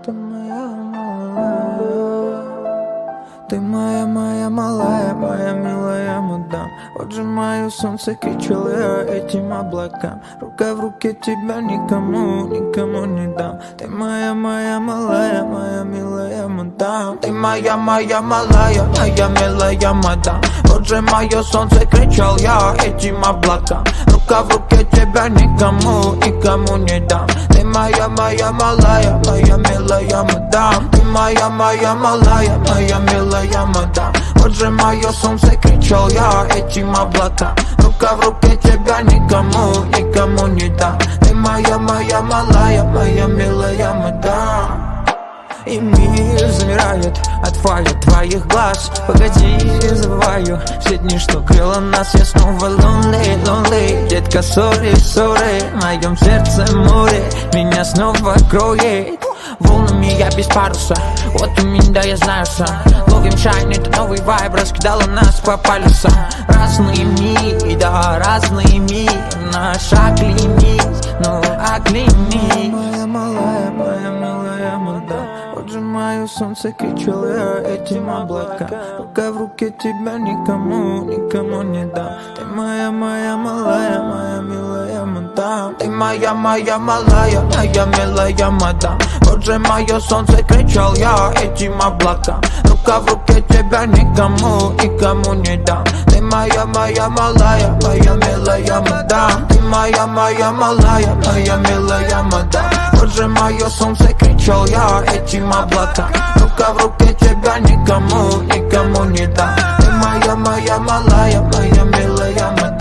Ты моя малая, ты моя малая, моя милая мадам. Вот же мое солнце, кричал я этим облакам. Рука в руке, тебя никому не дам. Ты моя малая, моя милая мадам. Ты моя малая, моя милая мадам. Вот же мое солнце, кричал я этим облакам. Рука в руке, тебя никому не дам. Ты моя малая, моя милая мадам. Ты моя малая, моя милая мадам. Вот же мое солнце, кричал я этим облакам. Рука в руке, тебя никому не дам. Ты моя малая, моя милая мадам. И мир замирает от фали твоих глаз. Погоди, забываю все дни, что крыло нас. Я снова lonely, детка, sorry в моем сердце море меня снова кроет волнами, я без паруса. Вот у меня, я знаю сам. Ловим шайн, это новый вайб, раскидала нас по полюсам. Разные мири, да, разные мири. Наш оклемись, ну оклемись. Моя малая, моя милая мадам. Вот же мое солнце, кричал я этим облакам. Рука в руке, тебя никому не дам. Ты моя малая, моя милая мадам. Ты моя малая, моя милая мадам. Вот же мое солнце, кричал я этим облакам. Рука в руке, тебя никому не дам. Ты моя малая, моя милая мадам. Ты моя малая, моя милая мадам. Вот же мое солнце, кричал я этим облакам. Рука в руке, тебя никому не дам. Ты моя малая, моя милая мадам.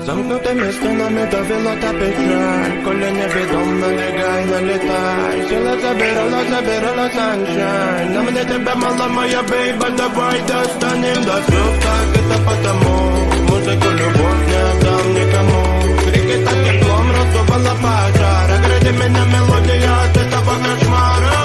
Замкнутыми стенами довела та печаль. Коли невідомо, лягай, налетай. Сила забирала sunshine. На мне тебя мало, моя бейба, давай достанем до суток. Это потому, музыку любовь не отдам никому. Крики так теплом раздувала пожар. Огради меня мелодия от этого кошмара.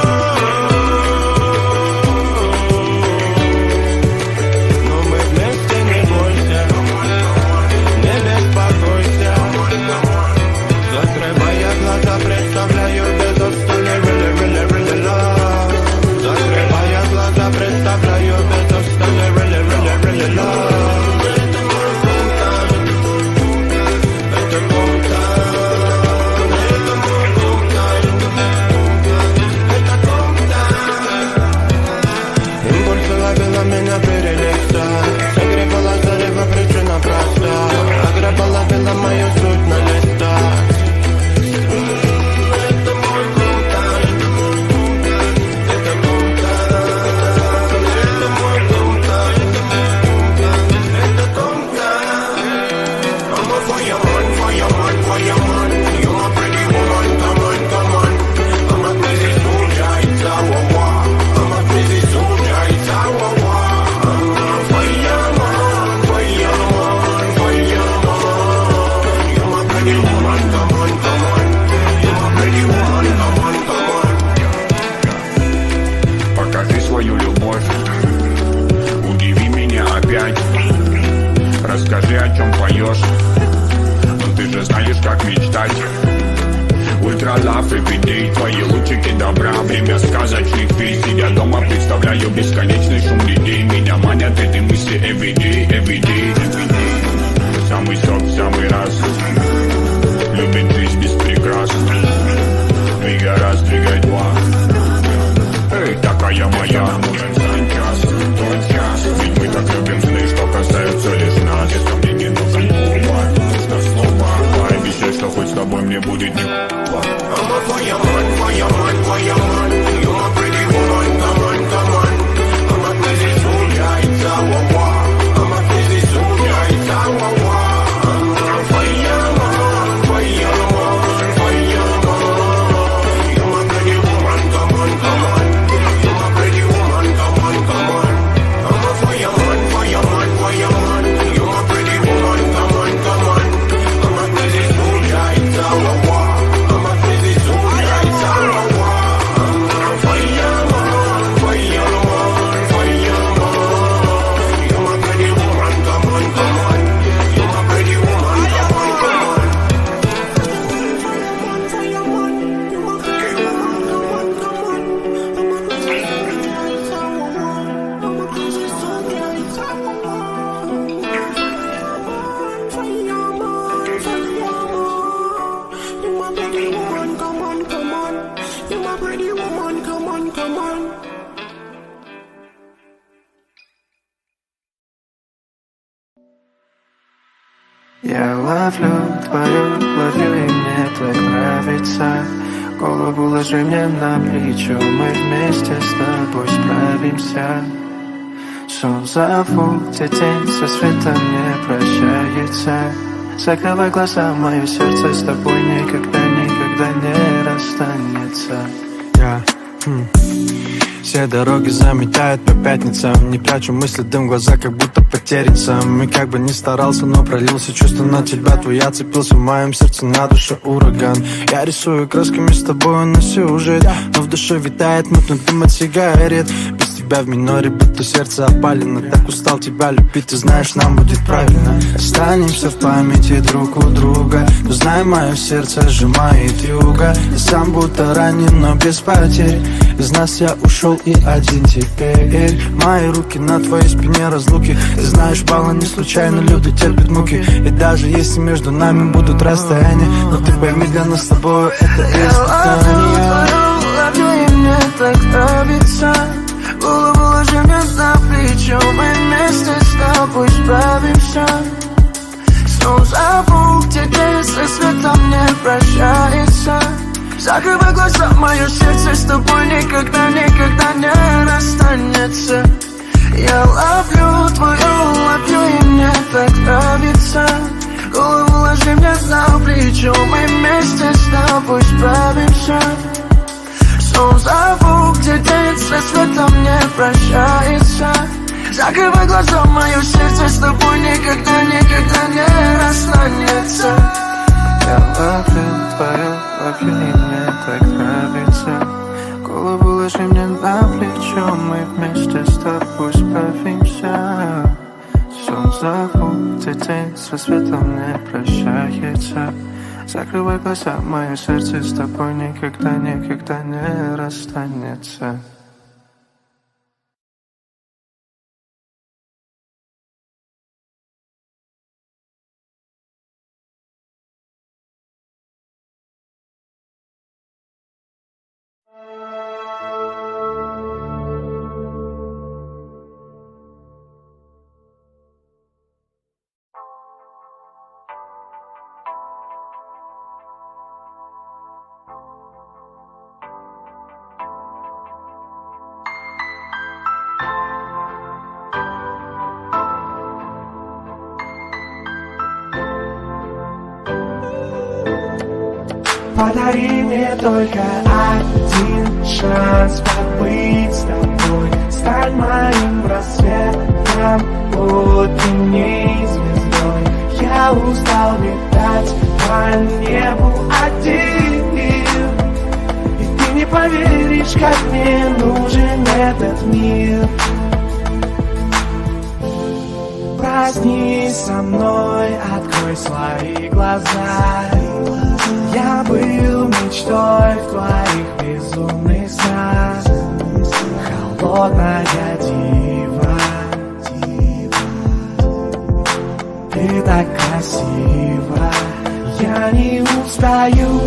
сказочных песен. Я дома представляю бесконечный шум людей. Меня манят эти мысли everyday, everyday, everyday. Самый сок, самый раз. Любит жизнь без прикрас. Двигай раз, двигай два. Эй, такая моя. Ведь мы так любим сны, что касаются лишь нас. Если мне не нужен повод, нужно слово. Пообещай, что хоть с тобой мне будет не плохо. I'm a fireman, fireman, fireman. You're my pretty woman, come on, come on. I'm a crazy soldier, it's our war. I'm a crazy soldier, it's our war. I'm a fireman, fireman, fireman. You're my pretty woman, come on, come on. You're my pretty woman, come on, come on. I'm a fireman, fireman, fireman. You're my pretty woman, come on, come on. I'm a crazy soldier, it's our war. I'm a crazy soldier, it's our war. I'm a fireman, fireman, fireman. You're my pretty woman, come on, come on. You're my pretty woman, come on, come on. Я ловлю твою, ловлю, и мне так нравится. Голову ложи мне на плечо, мы вместе с тобой справимся. Сон зову, где день со светом не прощается. Закрывай глаза, мое сердце с тобой никогда, никогда не расстанется. Все дороги заметают по пятницам. Не прячу мысли, дым в глаза, как будто потерян сам. И как бы ни старался, но пролился чувство на тебя. Твоя цепился в моем сердце, на душе ураган. Я рисую красками с тобой на сюжет, но в душе витает мутный дым от сигарет. Без тебя в миноре, будто сердце опалено. Так устал тебя любить, ты знаешь, нам будет правильно. Останемся в памяти друг у друга. Но знай, мое сердце сжимает юга. Я сам будто ранен, но без потерь. Из нас я ушел и один теперь. Мои руки на твоей спине разлуки. Ты знаешь, бала не случайно, люди терпят муки. И даже если между нами будут расстояния, но ты пойми, для нас с тобой это испытание. Я ловлю, и мне так нравится. Голову ложи мне на плечо, мы вместе с тобой справимся. Снова зову, где день со светом не прощается. Закрывай глаза, мое сердце с тобой никогда, никогда не расстанется. Я ловлю твою, ловлю, и мне так нравится. Голову ложи мне на плечо, мы вместе с тобой справимся. Сон зову, где день со светом не прощается. Закрывай глаза, мое сердце с тобой никогда, никогда не расстанется. Я ловлю твою, ловлю, и мне так нравится. Голову ложи мне на плечо, мы вместе с тобой справимся. Сон зову, где день со светом не прощается. Закрывай глаза, мое сердце с тобой никогда, никогда не расстанется. Подари мне только один шанс побыть с тобой. Стань моим рассветом, утренней звездой. Я устал летать по небу один. И ты не поверишь, как мне нужен этот мир. Проснись со мной, открой свои глаза. Я я был мечтой в твоих безумных снах. Холодная дива, ты так красива. Я не устаю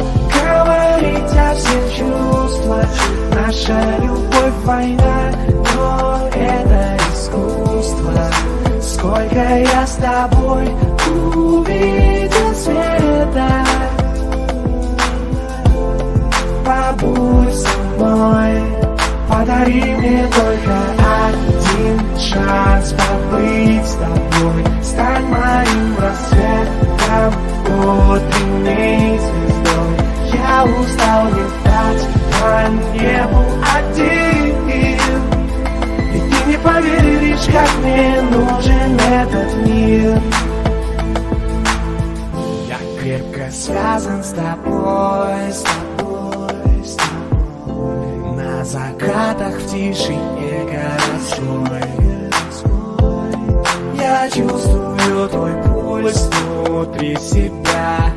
говорить о всех чувствах. Наша любовь война, но это искусство. Сколько я с тобой увидел света. Побудь со мной, подари мне только один шанс побыть с тобой. Стань моим рассветом, утренней звездой. Я устал летать по небу один, и ты не поверишь, как мне нужен этот мир. Я крепко связан с тобой, с тобой, с тобой. На закатах в тишине городской я чувствую твой пульс внутри себя.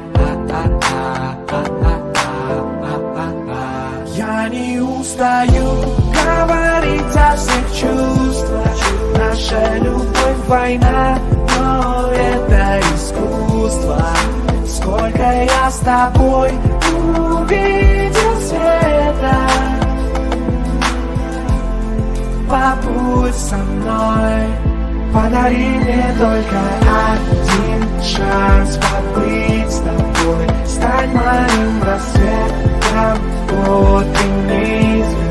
Я не устаю говорить о всех чувствах. Наша любовь война, но это искусство. Сколько я с тобой увидел света. Побудь со мной, подари мне только один шанс побыть с тобой. Стань моим рассветом, утренней звездой.